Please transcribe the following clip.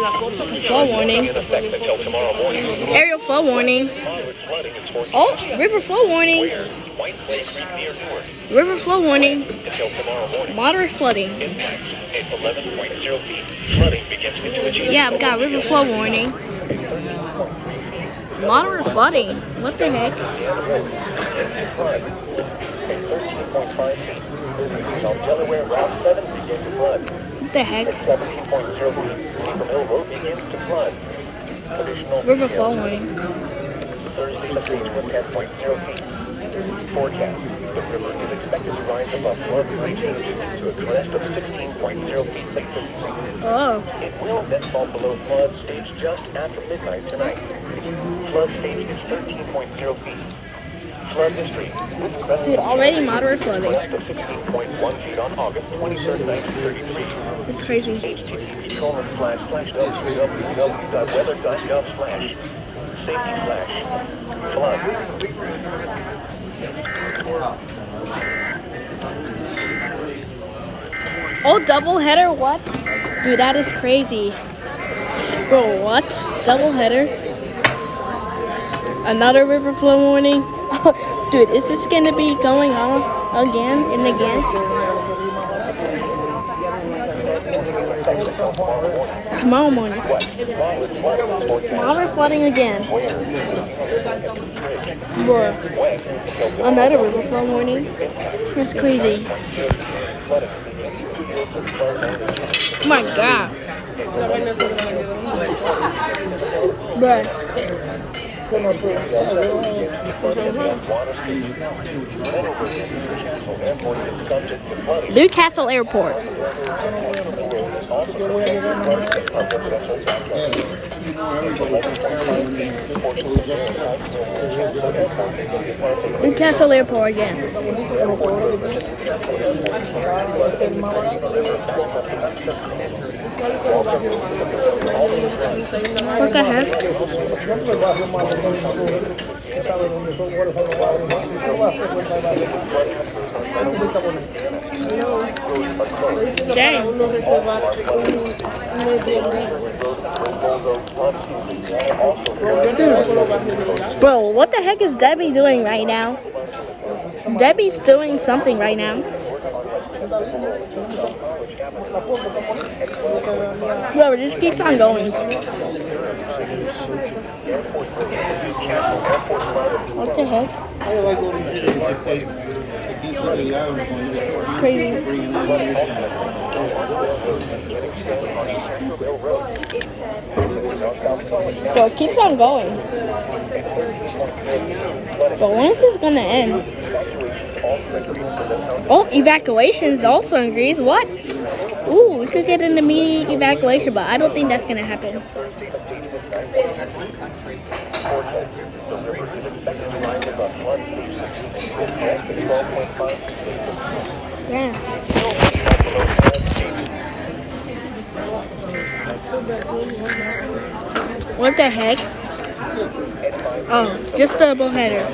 Flood warning. Aerial flood warning. Oh, river flood warning. River flood warning. Moderate flooding. Yeah, we got river flood warning. Moderate flooding. What the heck? What the heck? River flood warning. Forecast. The river is expected to rise above flood rate to a crest of 16.0 feet late this evening. Oh. It will then fall below flood stage just after midnight tonight. Flood stage is 13.0 feet. Flood history. Dude, already moderate flooding. Crest of 16.1 feet on August 23rd, 1933. It's crazy. http://www.weather.gov/safety flood. Oh, double header? What? Dude, that is crazy. Bro, what? Double header? Another river flow warning? Dude, is this gonna be going on again and again? Tomorrow morning. Moderate flooding again. Bro. Another river flow warning? That's crazy. Oh my god. Bruh. Newcastle Airport. Newcastle Airport again. What the heck? Dang. Dude. Bro, what the heck is Debbie doing right now? Debbie's doing something right now. Bro, it just keeps on going. What the heck? It's crazy. Bro, it keeps on going. But when is this gonna end? Oh, evacuations also in Greece. What? Ooh, we could get an immediate evacuation, but I don't think that's gonna happen. Yeah. What the heck? Oh, just double header.